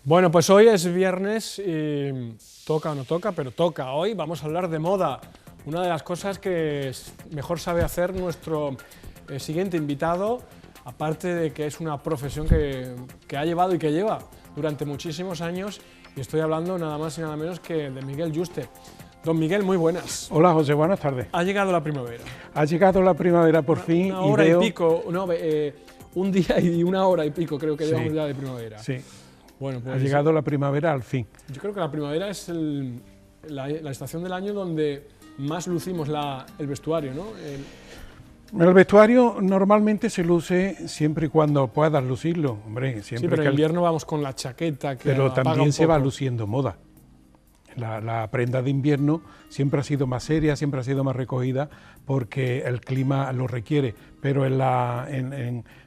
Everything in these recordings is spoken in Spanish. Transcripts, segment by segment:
Bueno, pues hoy es viernes y toca o no toca, pero toca. Hoy vamos a hablar de moda, una de las cosas que mejor sabe hacer nuestro siguiente invitado, aparte de que es una profesión que ha llevado y que lleva durante muchísimos años, y estoy hablando nada más y nada menos que de Miguel Yuste. Don Miguel, muy buenas. Hola José, buenas tardes. Ha llegado la primavera. Ha llegado la primavera por fin. Una hora y pico, no, un día y una hora y pico creo que llevamos ya de primavera. Sí. Bueno, pues ha llegado la primavera al fin. Yo creo que la primavera es la estación del año donde más lucimos el vestuario, ¿no? El vestuario normalmente se luce siempre y cuando puedas lucirlo, hombre. Siempre sí, pero que en invierno vamos con la chaqueta que pero apaga también un se va poco. luciendo moda. La prenda de invierno siempre ha sido más seria, siempre ha sido más recogida porque el clima lo requiere, pero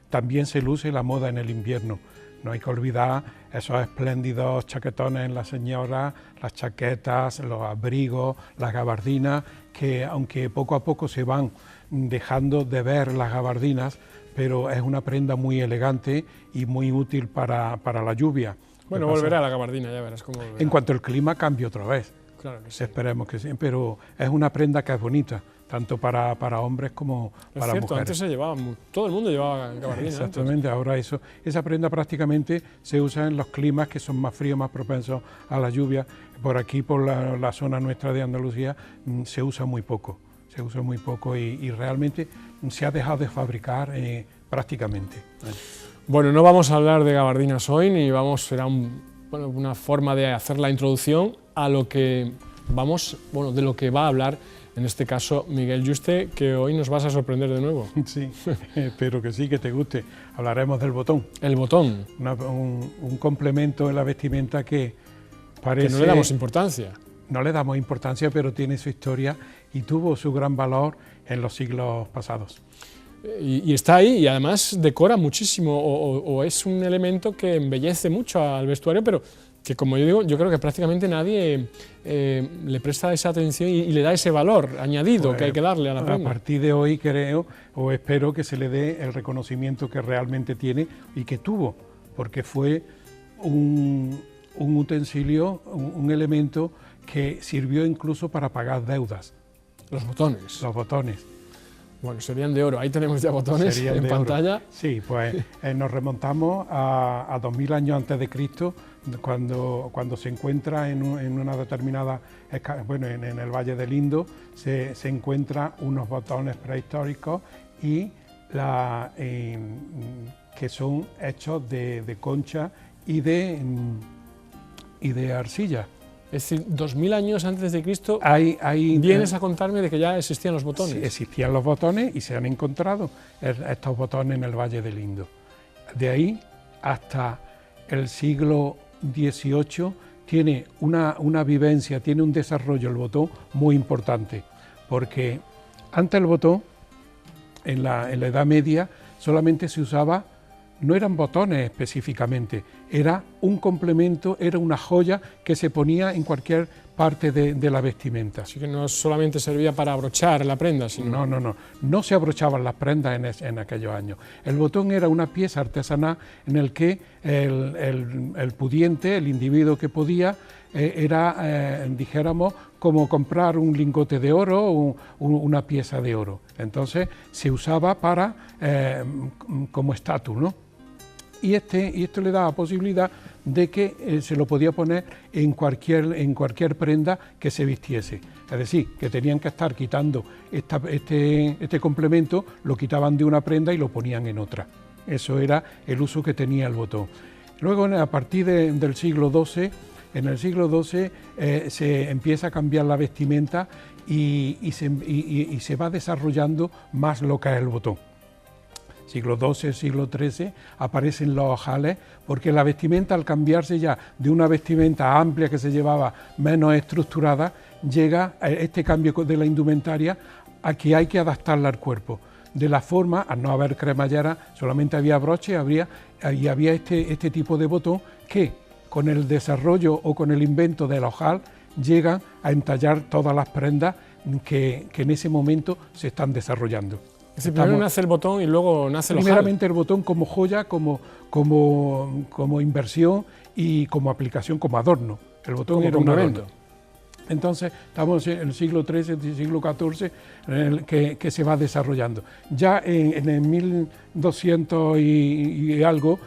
también se luce la moda en el invierno. No hay que olvidar esos espléndidos chaquetones en las señoras, las chaquetas, los abrigos, las gabardinas, que aunque poco a poco se van dejando de ver las gabardinas, pero es una prenda muy elegante y muy útil para la lluvia. Bueno, volverá a la gabardina, ya verás cómo volverá. En cuanto el clima cambie otra vez. Claro que sí. Esperemos que sí, pero es una prenda que es bonita, tanto para hombres como para mujeres. mujeres. Antes se llevaba, todo el mundo llevaba gabardina. Exactamente, ahora esa prenda prácticamente se usa en los climas que son más fríos, más propensos a la lluvia. Por aquí, por la zona nuestra de Andalucía, se usa muy poco, y realmente se ha dejado de fabricar prácticamente. Bueno, no vamos a hablar de gabardinas hoy, ni será una forma de hacer la introducción a lo que de lo que va a hablar, en este caso, Miguel Yuste, que hoy nos vas a sorprender de nuevo. Sí, espero que sí, que te guste. Hablaremos del botón. El botón. Un complemento en la vestimenta que parece... Que no le damos importancia. No le damos importancia, pero tiene su historia y tuvo su gran valor en los siglos pasados. Y está ahí, y además decora muchísimo, o es un elemento que embellece mucho al vestuario, pero que, como yo digo, yo creo que prácticamente nadie le presta esa atención y le da ese valor añadido que hay que darle a la prenda. A partir de hoy creo, o espero que se le dé el reconocimiento que realmente tiene y que tuvo, porque fue un utensilio, un elemento que sirvió incluso para pagar deudas. Los botones. Los botones. Bueno, serían de oro. Ahí tenemos ya botones en pantalla. Oro. Sí, pues nos remontamos a 2000 años antes de Cristo, cuando se encuentra en una determinada, en el Valle del Indo, se encuentran unos botones prehistóricos y que son hechos de concha y de arcilla. Es decir, 2000 años antes de Cristo, vienes a contarme de que ya existían los botones. Sí, existían los botones y se han encontrado estos botones en el Valle del Indo. De ahí hasta el siglo XVIII tiene una vivencia, tiene un desarrollo el botón muy importante, porque antes el botón, en la Edad Media, solamente se usaba. No eran botones específicamente, era un complemento, era una joya que se ponía en cualquier parte de la vestimenta. Así que no solamente servía para abrochar la prenda, sino... No se abrochaban las prendas en aquellos años. El botón era una pieza artesanal en el que el pudiente, el individuo que podía, dijéramos, como comprar un lingote de oro o una pieza de oro. Entonces se usaba como estatus, ¿no? Y esto le daba posibilidad de que se lo podía poner en cualquier prenda que se vistiese. Es decir, que tenían que estar quitando este complemento, lo quitaban de una prenda y lo ponían en otra. Eso era el uso que tenía el botón. Luego, a partir del siglo XII, se empieza a cambiar la vestimenta y se va desarrollando más lo que es el botón. Siglo XII, siglo XIII, aparecen los ojales, porque la vestimenta, al cambiarse ya de una vestimenta amplia que se llevaba menos estructurada, llega este cambio de la indumentaria a que hay que adaptarla al cuerpo. De la forma, al no haber cremallera, solamente había broche y había este tipo de botón que, con el desarrollo o con el invento del ojal, llegan a entallar todas las prendas que en ese momento se están desarrollando. Es decir, primero nace el botón y luego nace el ojal. Primeramente el botón como joya, como inversión y como aplicación, como adorno. El botón era un adorno. Entonces, estamos en el siglo XIII, siglo XIV, que se va desarrollando. Ya en el 1200 y algo,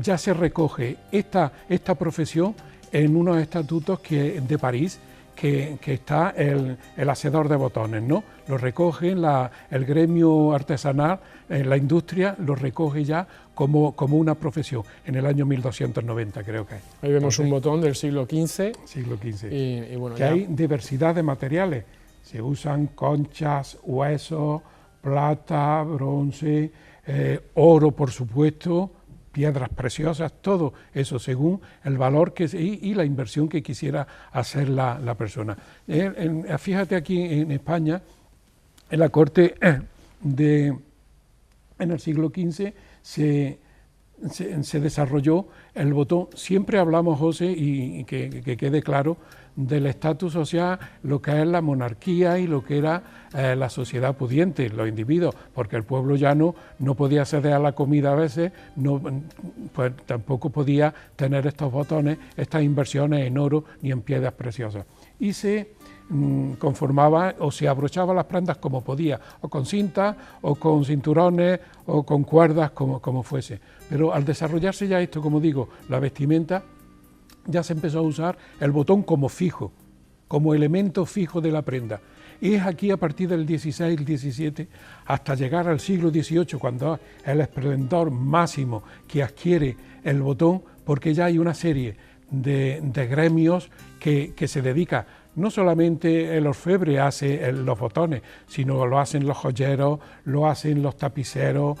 ya se recoge esta profesión en unos estatutos de París, que está el hacedor de botones, ¿no? Lo recoge el gremio artesanal, la industria lo recoge ya como una profesión, en el año 1290 creo que es. Ahí vemos un botón del siglo XV. Siglo XV. Y bueno, que ya hay diversidad de materiales, se usan conchas, huesos, plata, bronce, oro por supuesto, piedras preciosas, todo eso según el valor y la inversión que quisiera hacer la persona. Fíjate aquí en España, en la corte en el siglo XV se desarrolló el botón. Siempre hablamos, José, y que quede claro, del estatus social, lo que es la monarquía y lo que era la sociedad pudiente, los individuos, porque el pueblo llano no podía acceder a la comida a veces, pues tampoco podía tener estos botones, estas inversiones en oro ni en piedras preciosas. Y se conformaba o se abrochaba las prendas como podía, o con cintas, o con cinturones, o con cuerdas, como fuese. Pero al desarrollarse ya esto, como digo, la vestimenta, ya se empezó a usar el botón como fijo, como elemento fijo de la prenda. Y es aquí a partir del 16, el 17, hasta llegar al siglo XVIII, cuando es el esplendor máximo que adquiere el botón, porque ya hay una serie de gremios que se dedica. No solamente el orfebre hace los botones, sino lo hacen los joyeros, lo hacen los tapiceros,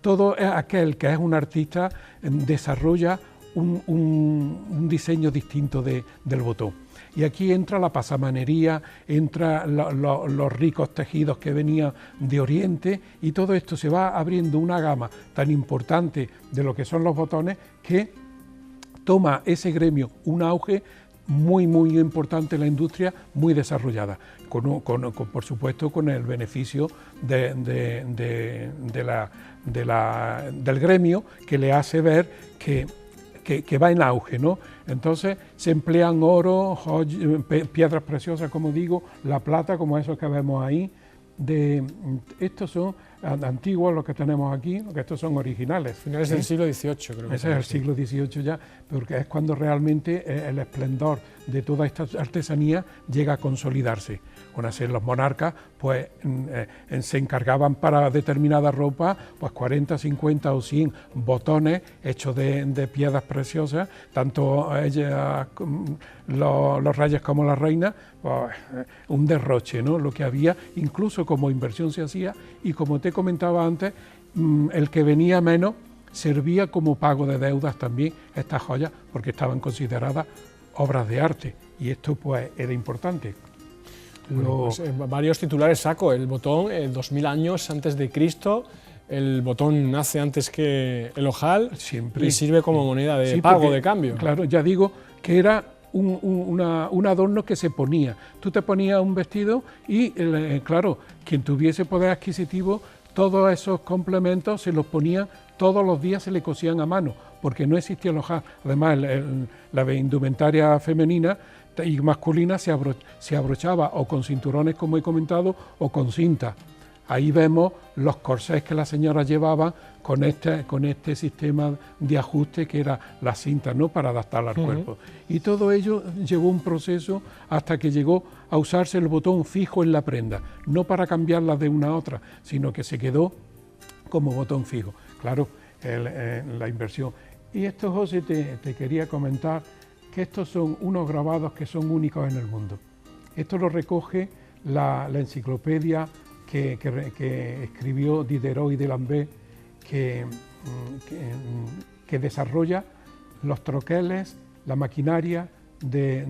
todo aquel que es un artista desarrolla un diseño distinto del botón. Y aquí entra la pasamanería, entra los ricos tejidos que venían de Oriente, y todo esto se va abriendo una gama tan importante de lo que son los botones, que toma ese gremio un auge muy importante en la industria, muy desarrollada, por supuesto con el beneficio del gremio, que le hace ver que va en auge, ¿no? Entonces se emplean oro, piedras preciosas, como digo, la plata, como esos que vemos ahí. Estos son antiguos, los que tenemos aquí, porque estos son originales. Finales del siglo XVIII, creo que ese es el siglo XVIII ya, porque es cuando realmente el esplendor de toda esta artesanía llega a consolidarse. Con así los monarcas pues se encargaban para determinada ropa pues 40, 50 o 100 botones hechos de piedras preciosas, tanto ellas, los reyes como la reina, pues, un derroche, ¿no? Lo que había, incluso como inversión se hacía, y como te comentaba antes, el que venía menos servía como pago de deudas también estas joyas, porque estaban consideradas obras de arte, y esto pues era importante. Pues, varios titulares saco. El botón, 2000 años antes de Cristo, el botón nace antes que el ojal. Siempre. Y sirve como moneda de pago, porque, de cambio. Claro, ya digo que era un adorno que se ponía. Tú te ponías un vestido y, claro, quien tuviese poder adquisitivo, todos esos complementos se los ponía todos los días, se le cosían a mano, porque no existía el ojal. Además, la indumentaria femenina y masculina se abrochaba o con cinturones, como he comentado, o con cinta. Ahí vemos los corsés que las señoras llevaban con este sistema de ajuste que era la cinta, ¿no?, para adaptarla al cuerpo. Y todo ello llevó un proceso hasta que llegó a usarse el botón fijo en la prenda, no para cambiarla de una a otra, sino que se quedó como botón fijo. Claro, la inversión. Y esto, José, te quería comentar que estos son unos grabados que son únicos en el mundo. Esto lo recoge la enciclopedia que escribió Diderot de Lambert, que desarrolla los troqueles, la maquinaria de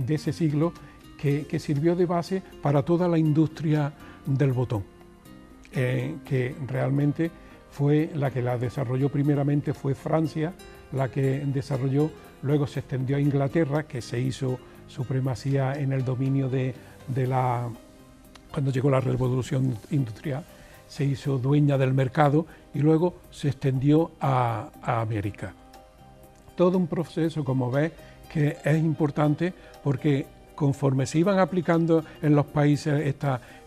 ese siglo, que sirvió de base para toda la industria del botón, que realmente fue la que la desarrolló primeramente, fue Francia, la que desarrolló, luego se extendió a Inglaterra, que se hizo supremacía en el dominio cuando llegó la revolución industrial, se hizo dueña del mercado y luego se extendió a América. todo un proceso, como ves, que es importante porque conforme se iban aplicando en los países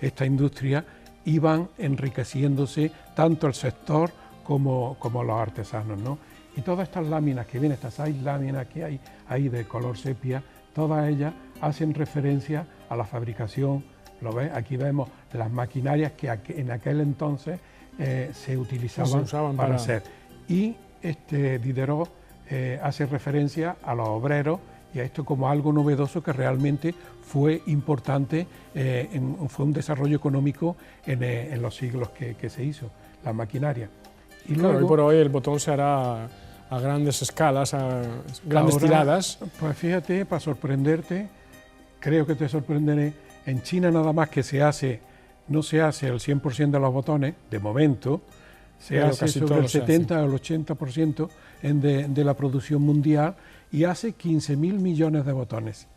esta industria, iban enriqueciéndose tanto el sector como los artesanos, ¿no? Y todas estas láminas que vienen, estas 6 láminas que hay ahí de color sepia, todas ellas hacen referencia a la fabricación. ¿Lo ves? Aquí vemos las maquinarias que en aquel entonces se utilizaban para hacer. Y Diderot hace referencia a los obreros y a esto como algo novedoso que realmente fue importante, fue un desarrollo económico en los siglos que se hizo, la maquinaria. Y claro, luego, hoy por hoy el botón se hará a grandes escalas, a grandes tiradas. Pues fíjate, para sorprenderte, creo que te sorprenderé, en China nada más que no se hace el 100% de los botones, de momento, se hace sobre el 70 o el 80% de la producción mundial y hace 15.000 millones de botones.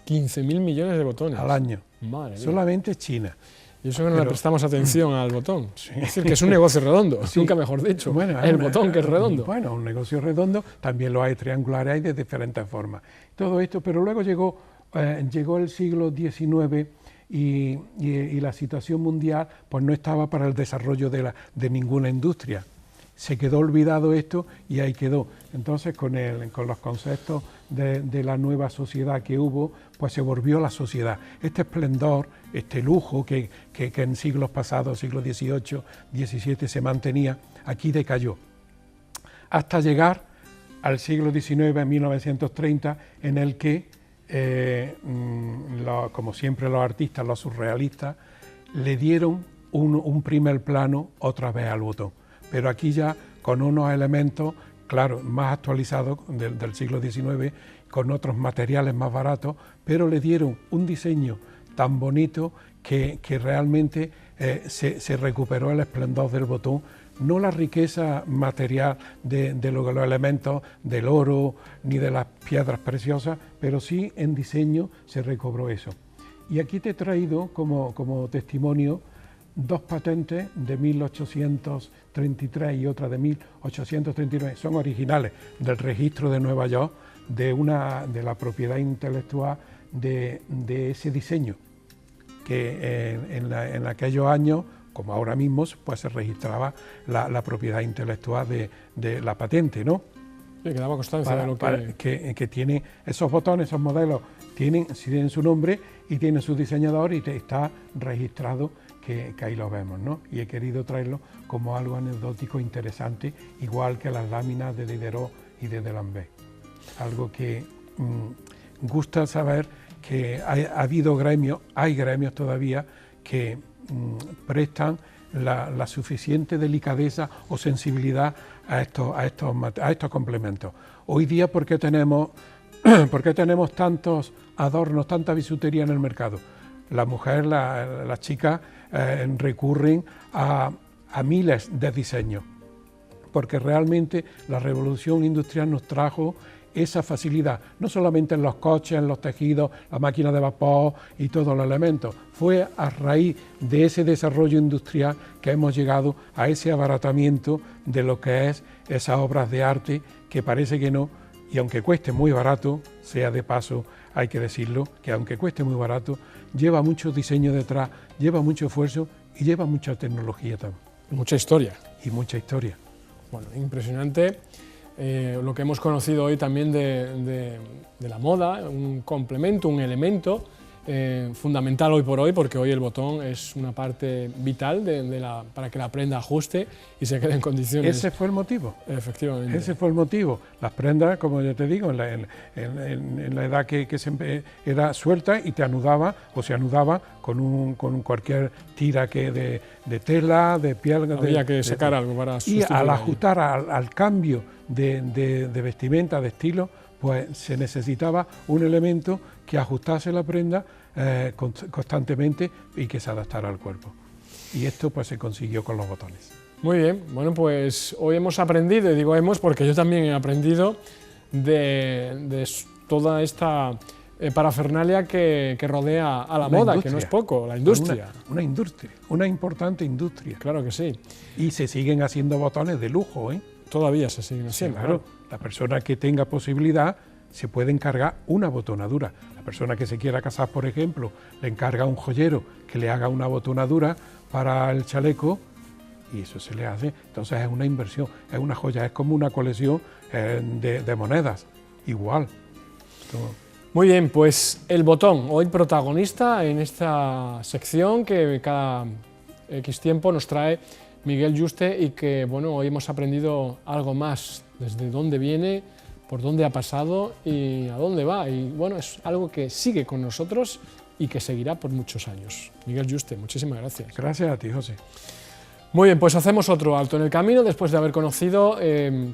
15.000 millones de botones. Al año. Madre mía. Solamente China. Y eso que no le prestamos atención al botón. Sí. Es decir, que es un negocio redondo, sí. Nunca mejor dicho. Bueno, el botón que es redondo. Bueno, un negocio redondo, también lo hay triangulares, hay de diferentes formas. Todo esto, pero luego llegó el siglo XIX y la situación mundial pues no estaba para el desarrollo de ninguna industria. Se quedó olvidado esto y ahí quedó. Entonces, con los conceptos de la nueva sociedad que hubo, pues se volvió la sociedad. Este esplendor, este lujo que en siglos pasados, siglo XVIII, XVII, se mantenía, aquí decayó. Hasta llegar al siglo XIX, 1930, en el que, como siempre los artistas, los surrealistas, le dieron un primer plano otra vez al botón. Pero aquí ya con unos elementos, claro, más actualizados del siglo XIX, con otros materiales más baratos, pero le dieron un diseño tan bonito que realmente se recuperó el esplendor del botón, no la riqueza material de los elementos del oro ni de las piedras preciosas, pero sí en diseño se recobró eso. Y aquí te he traído como testimonio 2 patentes de 1833 y otra de 1839, son originales del registro de Nueva York, de la propiedad intelectual de ese diseño, que en aquellos años, como ahora mismo, pues se registraba la propiedad intelectual de la patente, ¿no? Sí, que daba constancia de lo que tiene esos botones, esos modelos, tienen su nombre y tienen su diseñador y está registrado que ahí lo vemos, ¿no? Y he querido traerlo como algo anecdótico interesante, igual que las láminas de Diderot y de D'Alembert. Algo que gusta saber que ha habido gremios, hay gremios todavía que prestan la suficiente delicadeza o sensibilidad a estos complementos. Hoy día, ¿por qué tenemos tantos adornos, tanta bisutería en el mercado? La mujer, las chicas recurren a miles de diseños, porque realmente la revolución industrial nos trajo esa facilidad, no solamente en los coches, en los tejidos, la máquina de vapor y todos los elementos. Fue a raíz de ese desarrollo industrial que hemos llegado a ese abaratamiento de lo que es esas obras de arte, que parece que no, y aunque cueste muy barato, sea de paso, hay que decirlo, que aunque cueste muy barato, lleva mucho diseño detrás, lleva mucho esfuerzo y lleva mucha tecnología también. Mucha historia. Y mucha historia. Bueno, impresionante lo que hemos conocido hoy también de la moda, un complemento, un elemento fundamental hoy por hoy, porque hoy el botón es una parte vital para que la prenda ajuste y se quede en condiciones. Ese fue el motivo. Efectivamente. Ese fue el motivo. Las prendas, como yo te digo, en la edad que era suelta y te anudaba o se anudaba con cualquier tira de tela, de piel. Había que sacar algo para sustituir. Y al ajustar al cambio de vestimenta, de estilo, pues se necesitaba un elemento que ajustase la prenda constantemente y que se adaptara al cuerpo. Y esto pues se consiguió con los botones. Muy bien, bueno, pues hoy hemos aprendido, y digo hemos porque yo también he aprendido de toda esta parafernalia que rodea a la moda, industria, que no es poco, la industria. Una industria, una importante industria. Claro que sí. Y se siguen haciendo botones de lujo, ¿eh? Todavía se siguen haciendo. Sí, claro. La persona que tenga posibilidad se puede encargar una botonadura. La persona que se quiera casar, por ejemplo, le encarga a un joyero que le haga una botonadura para el chaleco y eso se le hace. Entonces es una inversión, es una joya, es como una colección de monedas, igual. Muy bien, pues el botón, hoy protagonista en esta sección que cada X tiempo nos trae Miguel Yuste y que, bueno, hoy hemos aprendido algo más, desde dónde viene, por dónde ha pasado y a dónde va. Y bueno, es algo que sigue con nosotros y que seguirá por muchos años. Miguel Yuste, muchísimas gracias. Gracias a ti, José. Muy bien, pues hacemos otro alto en el camino después de haber conocido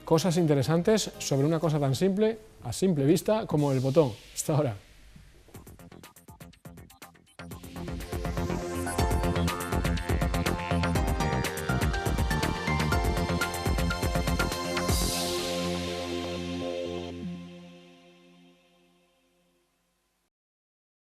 cosas interesantes sobre una cosa tan simple, a simple vista, como el botón. Hasta ahora.